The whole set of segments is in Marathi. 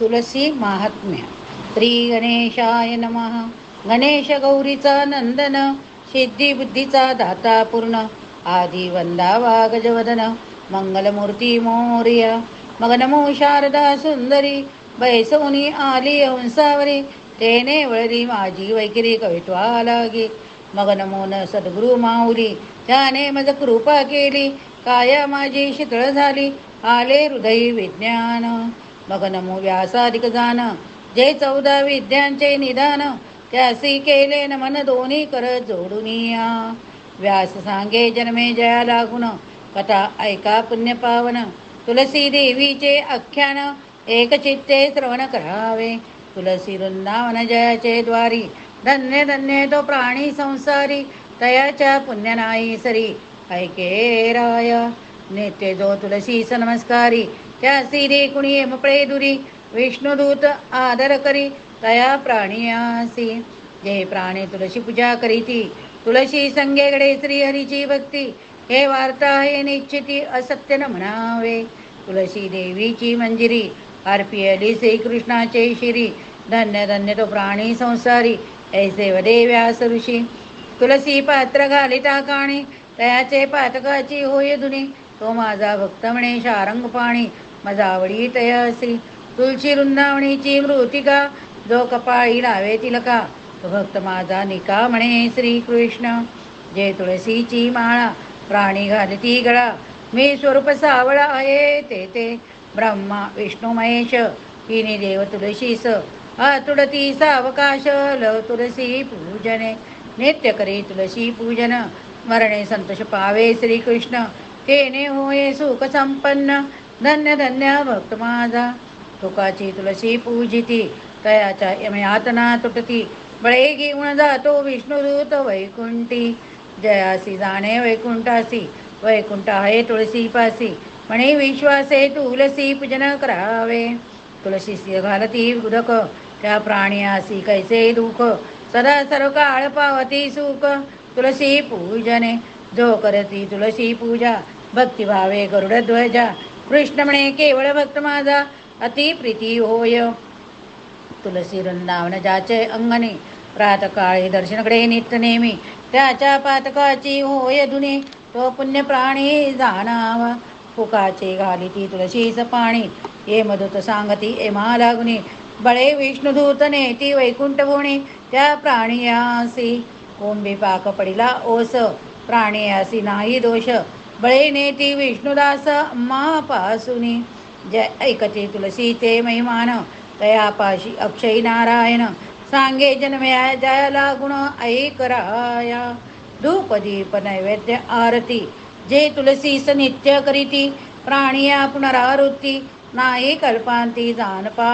तुलसी महात्म्य. श्री गणेशाय नमः. गणेश गौरीचा नंदन, सिद्धी बुद्धीचा दाता पूर्ण, आदी वंदावा गजवदन, मंगलमूर्ती मोरया. मग नमो शारदा सुंदरी, बैसवनी आली हंसावरी, तेने वळली माझी वैखरी कवित्वा लागे. मग नमो न सद्गुरु माऊली, त्याने मज कृपा केली, काया माझी शीतळ झाली, आले हृदयी विज्ञान. मग नमो व्यासाधिक जान, जे 14 विद्यांचे निदान, त्यासी केले नमन दोन्ही कर जोडुनिया. व्यास सांगे जन्मे जया लागून, कथा ऐका पुण्य पावन, तुलसी देवीचे आख्यान एक चित्ते श्रवण करावे. तुलसी वृंदावन जयाचे द्वारी, धन्य धन्य तो प्राणी संसारी, तयाच्या पुण्य नाही सरी, ऐके राय. नित्य जो तुलसीस नमस्कारी, त्यासी रे कुणी एमपळे दुरी, विष्णुदूत आदर करी, तया प्राणियासी. जे प्राणी तुळशी पूजा करीती, तुळशी संगेकडे श्रीहरीची भक्ती, हे वार्ता हे निश्चिती असत्य न म्हणावे. तुळशी देवीची मंजिरी, अर्पियली श्रीकृष्णाचे शिरी, धन्य धन्य तो प्राणी संसारी, ऐसे वदे व्यास ऋषी. तुलसी पात्र घालिता काणी, तयाचे पातकाची होय धुनी, तो माझा भक्त म्हणे शारंग पाणी, माझा आवडी तयासी. तुलसी वृंदावणीची मृतिका, जो कपाळी लावे तिलका, तो भक्त माझा निका म्हणे श्रीकृष्ण. जे तुळशीची माळा, प्राणी घालती गळा, मी स्वरूप सावळा आहे ते ब्रह्मा विष्णू महेश, हिने देव तुळशीस आतुडती सावकाश. लव तुळसी पूजने, नित्य करी तुळशी पूजन, मरणे संतोष पावे श्रीकृष्ण, तेने होय सुख संपन्न. धन्य धन्य भक्त माझा, तुकाची तुळशी पूजिती, तयाच्या यमयातना तुटती, बळे घेऊन जातो विष्णुदूत वैकुंठी. जयासी जाणे वैकुंठासी, वैकुंठ आहे तुळशीपासी, म्हणे विश्वासे तुलसी पूजन करावे. तुळशीसी घालती उदक, त्या प्राणियासी कैसे दुःख, सदा सर्व काळ पावती सुख. तुळशी पूजने, जो करती तुळशी पूजा, भक्तिभावे गरुडध्वजा, कृष्ण म्हणे केवळ भक्त माझा अति प्रीती होय. तुलसी वृंदावन ज्याचे अंगणे, प्रातकाळी दर्शनकडे नित्य नेमी, त्याच्या पातकाची होय धुनी, तो पुण्य प्राणी जाणावा. फुकाचे घालिती तुळशीस पाणी, ये मधुत सांगती एमा लागुनी, बळे विष्णुदूत नेती वैकुंठ भुणी, त्या प्राणियासी. कोंबी पाक पडिला ओस, प्राणियासी नाही दोष, बळे नेती विष्णुदास अम्मापासुनी. जय ऐकते तुलसीचे महिमान, तयापाशी अक्षय नारायण, सांगे जन्मया जयाला गुण ऐकराया. धूप दीप नैवेद्य आरती, जे तुलसीस नित्य करीती, प्राणिया पुनरावृत्ती, नाही कल्पांती जानपा.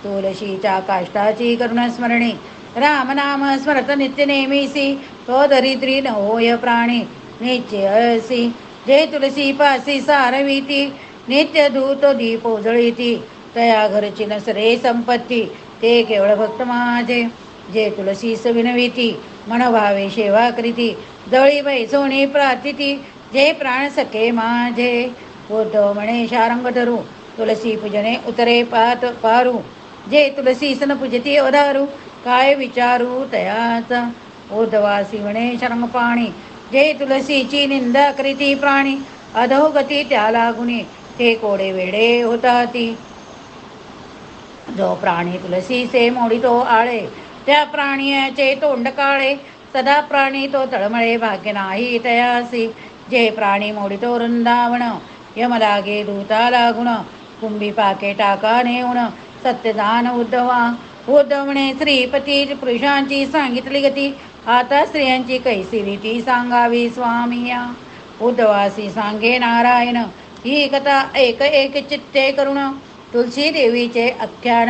तुळशीच्या काष्टाची करुण स्मरणी, रामनाम स्मरत नित्य नेमीसी, तो दरिद्री न होय प्राणी निश्चयसी. जे तुलसी पासी सारविती, नित्य धूत दीप उजळीती, तया घरची नसरे संपत्ती, ते केवळ भक्त माझे. जे तुलसीस विनविती, मन भावे सेवा करीती, जळी बैसोणी प्रार्थिती, जे प्राण सखे माझे. उद्धव म्हणे शारंग धरू, तुलसी पूजने उतरे पात पारू, जे तुलसीसन पूजती अवधारू, काय विचारू तयाचा. उद्धवासी म्हणे शरंग पाणी, जे तुलसीची निंदा करीती प्राणी, अधोगती त्याला गुणी, ते कोडे वेडे होताती. जो प्राणी तुलसीचे मोडितो आळे, त्या प्राणियाचे तोंड काळे, सदा प्राणी तो तळमळे भाग्य नाही तयासी. जे प्राणी मोडितो वृंदावन, यम लागे दूता लागुण, कुंभी पाके टाका नेऊन, सत्यदान उद्धवा. उद्धव म्हणे श्रीपती, पुरुषांची सांगितली गती, आता स्त्रियांची कैसी रीती सांगावी स्वामिया. उद्धवासी सांगे नारायण, ही कथा एक एक चित्ते करुण, तुलसी देवीचे आख्यान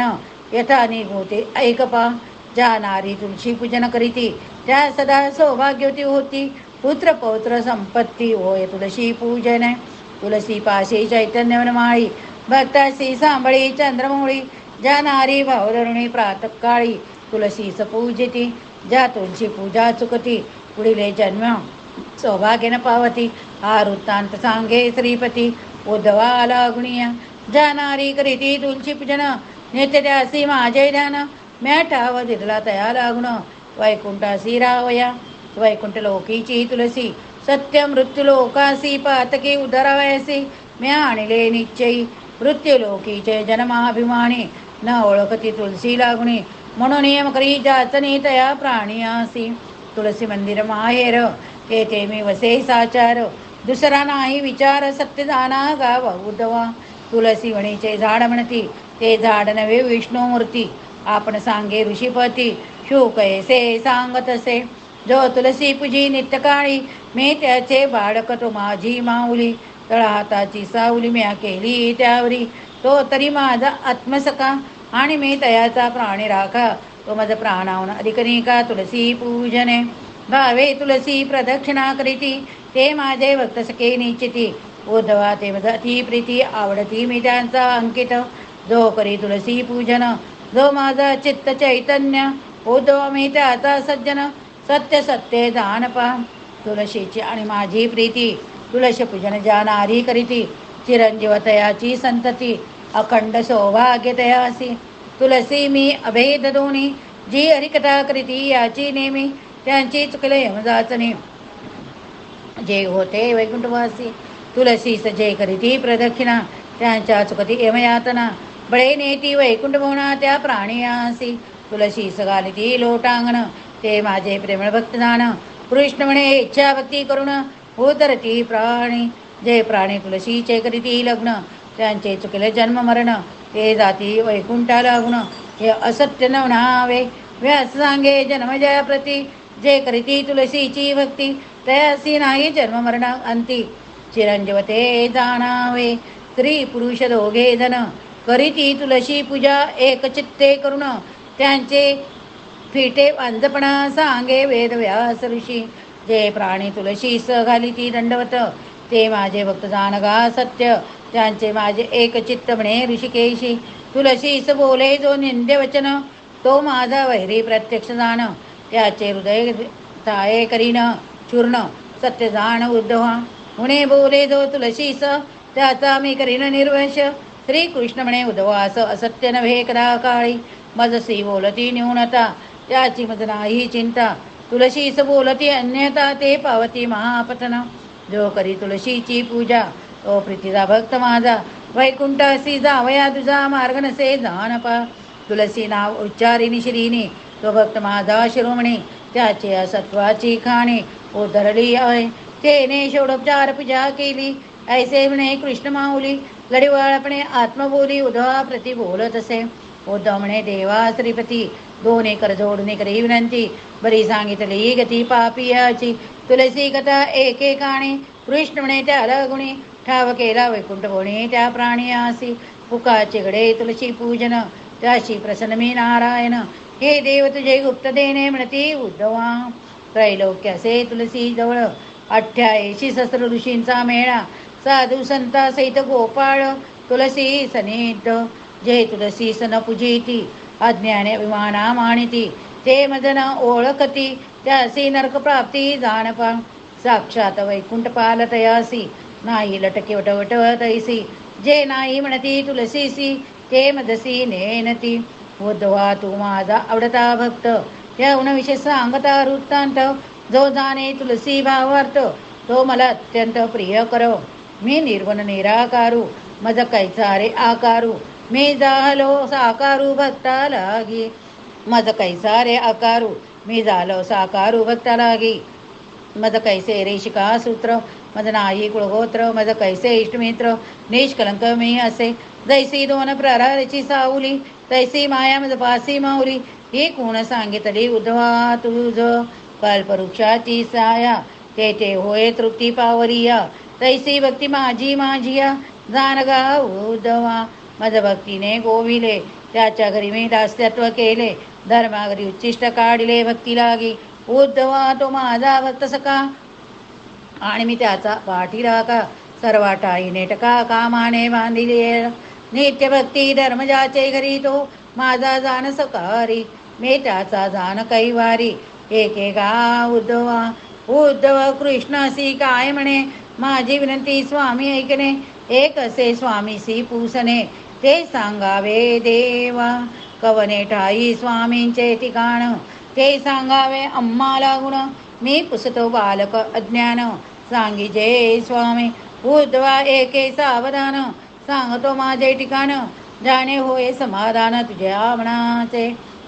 यथा निभूते ऐकपा. ज्या नारी तुलसी पूजन करीती, त्या सदा सौभाग्यवती होती, पुत्र पौत्र संपत्ती होय तुलसी पूजन. तुलसी पाशी चैतन्य वनमाळी, भक्तासी सांभळी चंद्रमौळी, ज्या नारी भावधरुणी प्रातकाळी, तुलसीस पूजिती, ज्या तुलसी पूजा चुकती, पुढीले जन्म सौभाग्यन पावती. हा वृत्तांत सांगे श्रीपती, उद्धवा लागुनिया. जाणारी करीती तुलसी पूजन नित्य त्यासी माझे ध्यान म्या ठाव दिला तया लागुण वैकुंठासी रावया वैकुंठ लोकीची तुलसी सत्य मृत्यू लोकासी पातकी उदरावयासी म्या आणले निश्चयी मृत्यू लोकीचे जन्माभिमानी न ओळखती तुलसी लागुणी म्हणून नियम करी जाचनी तया प्राणियासी तुलसी मंदिर माहेर तेथे मी वसे साचार दुसरा नाही विचार सत्य जाना गाव उदवा तुलसी वणीचे झाड म्हणती ते झाड नव्हे विष्णूमूर्ती आपण सांगे ऋषीपती शुक ऐसे सांगत असे जो तुलसी पूजी नित्यकाळी मी त्याचे बाळकतो माझी माऊली तळ हाताची सावली म्या केली त्यावरी तो तरी माझा आत्मसखा आणि मी तयाचा प्राणी राखा तो माझा प्राणाहून अधिकनिका तुलसी पूजने भावे तुलसी प्रदक्षिणा करीती ते माझे भक्त सखे निश्चिती उद्धवा ते अति प्रीती आवडती मी त्यांचा अंकित जो करी तुलसी पूजन जो माझा चित्त चैतन्य उद्धव मी त्याचा सज्जन सत्य सत्य दानपा तुळशीची आणि माझी प्रीती तुळशी पूजन जाणारी करीती चिरंजीव तयाची संतती अखंड सौभाग्य तयासी तुलसी मी अभेद दोन्ही जी हरिकथा करीती याची नेहमी त्यांची चुकले यमजाचणे जे होते वैकुंठवासी तुलसीस जे करीती प्रदक्षिणा त्यांच्या चुकती यमयातना बळे नेती वैकुंठ भवना त्या प्राणियासी तुलसीस घालिती लोटांगण ते माझे प्रेमळ भक्त जाण कृष्ण म्हणे इच्छा भक्ती करुण उतरती प्राणी जे प्राणी तुलसीचे करीती लग्न त्यांचे चुकले जन्म मरण ते जाती वैकुंठा लागुण हे असत्य न म्हणावे व्यास सांगे जन्मजया प्रती जे करीती तुलसीची भक्ती तयासी नाही जन्म मरण अंती चिरंजीव ते जाणावे स्त्री पुरुष दोघे जन करीती तुलसी पूजा एकचित्ते करुण त्यांचे फिटे वांजपणा सांगे वेद व्यास ऋषी जे प्राणी तुलसीस घालिती दंडवत ते माझे भक्त जानगा सत्य त्यांचे माझे एकचित्त म्हणे ऋषिकेशी तुलसीस बोले जो निंद्य वचन तो माझा वैरी प्रत्यक्ष जाण त्याचे हृदय ताये करीन चूर्ण सत्य जाण उद्धवा म्हणे बोले जो तुलसीस त्याचा मी करीन निर्वंश श्रीकृष्ण म्हणे उद्धवास असत्य नव्हे कदा काळी मजसी बोलती न्यूनता त्याची मज नाही चिंता तुलसीस बोलती अन्यता ते पावती महापतन जो करी तुलसीची पूजा तो प्रीतीचा भक्त माझा वैकुंठासी जावया तुझा मार्ग नसे जानपा तुलसी नाव उच्चारिणी श्रीनी तो भक्त माझा शिरोमणी त्याचे असत्वाची खाणी उधरली आहे तेने षोडोपचार पूजा केली ऐसे म्हणे कृष्ण माऊली लढीवाळपणे आत्मबोली उद्धवा प्रति बोलत असे उद्धव म्हणे देवा श्रीपती दोन्ही कर जोडणे करी विनंती बरी सांगितली गती पापियाची तुलसी कथा एकेकाणी कृष्ण म्हणे त्याला गुणी ठाव केला वैकुंठ बोणी त्या प्राणियासी पुकाचे घडे तुलसी पूजन त्याशी प्रसन्न मी नारायण हे देव तुझे गुप्त देणे म्हणती उद्धवा त्रैलोक्यासे तुलसी जवळ 88 सहस्र ऋषींचा मेळा साधू संता सहित गोपाळ तुलसी सनिध जे तुलसी सन पूजिती अज्ञाने अभिमाना मानिती ते मदन ओळखती त्यासी नरक प्राप्ती जाणपा साक्षात वैकुंठ पालतयासी नाही लटके वटवट तैसी जे नाही म्हणती तुलसीसी ते मदसी नेनती उद्धवा तू माझा आवडता भक्त त्या विषय सांगता वृत्तांत जो जाणे तुलसी भावार्थ तो मला अत्यंत प्रिय करो मी निर्गुण निराकारू मज कैसा रे आकारू मी झालो साकारू भक्ता लागी मज कैसा रे आकारू मी झालो साकारू भक्ता लागी मज कैसे रेशिका सूत्र मज नाही कुळगोत्र मज कैसे इष्टमित्र निष्कलंक मी असे जैसी दोन प्रहराची सावली तैसी माया मज पासी माऊली ही कोण सांगितली उद्धवा तुझ कल्पवृक्षाची साया तेथे होय तृप्ती पावरिया तैसी भक्ती माझी माझिया जानगा उद्धवा मज भक्तीने गोविले त्याच्या घरी मी दास्यत्व केले धर्माघरी उच्चिष्ट काढले भक्ती लागी उद्धवा तो माझा भक्त सखा आणि मी त्याचा पाठी राखा सर्वाटाई नेटका कामाने बांधिले नित्य भक्ती धर्मजाचे घरी तो माझा जाण सकारी मी त्याचा जाण कैवारी एकेका उद्धवा उद्धव कृष्णासी काय म्हणे माझी विनंती स्वामी ऐकणे एक असे स्वामीसी पूसणे ते सांगावे देवा. कवने ठाई स्वामींचे ठिकाण ते सांगावे आम्हाला गुण. मी पुसतो बालक अज्ञान सांगिजे स्वामी उद्धवा एके सावधान. सांगतो माझे ठिकाण जाणे होय समाधान तुझ्या मनाचे.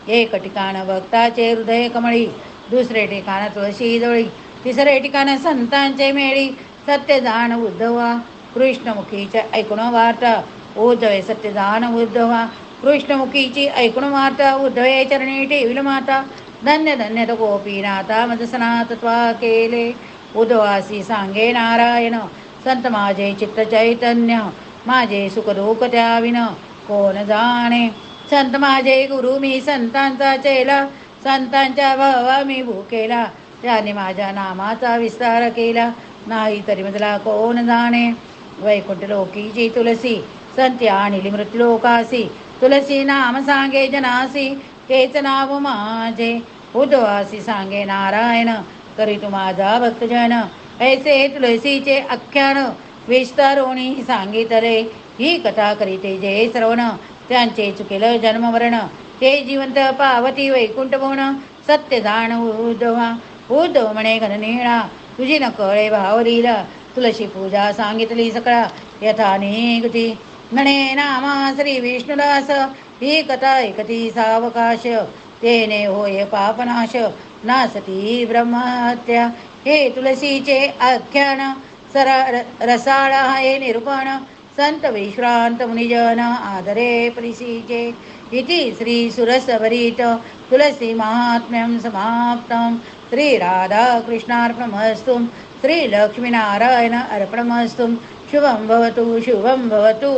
एक ठिकाण भक्ताचे हृदय कमळी, दुसरे ठिकाण तुळशी जवळी, तिसरे ठिकाण संतांचे मेळी. सत्य जाण उद्धवा कृष्णमुखीचे ऐकून वार्ता उद्धवे. सत्य जाण उद्धवा कृष्णमुखीची ऐकून वार्ता. उद्धवे चरणी ठेविल माता धन्य धन्य तो गोपीनाथा मज सनात त्वा केले. उद्धवासी सांगे नारायण संत माझे चित्त चैतन्य. माझे सुख दुःख त्याविन कोण जाणे. संत माझे गुरु मी संतांचा चेला. संतांच्या भावा मी भूकेला. त्याने माझ्या नामाचा विस्तार केला नाही तरी मजला कोण जाणे. वैकुंठ लोकीची तुलसी संत्या आणिली मृत्युलोकासी. तुलसी नाम सांगे जनासी तेच नाव माझे. उद्धवासी सांगे नारायण करी तू माझा भक्तजन. ऐसे तुलसीचे आख्यान विस्तारोणी सांगितले. ही कथा करीते जे श्रवण त्यांचे चुकेल जन्मवरण. ते जिवंत पावती वैकुंठ भुवन. सत्य जाण उद्धवा उद्धव म्हणे घननीळा तुझी न कळे भावलीला. तुलसी पूजा सांगितली सकळा यथा निगती. म्हणे नामा श्री विष्णुदास ही कथा ऐकती सावकाश. तेने होय पापनाश नासती ब्रह्महत्या. हे तुलसीचे आख्यान रसाळ आहे निरूपण. संत विश्रांत मुनिजन आदरे परिसीचे. इति श्री सुरसभरीत तुलसी महात्म्यं समाप्तं. श्री राधा कृष्णार्पणमस्तु. श्री लक्ष्मीनारायण अर्पणमस्तु. शुभं भवतु शुभं भवतु.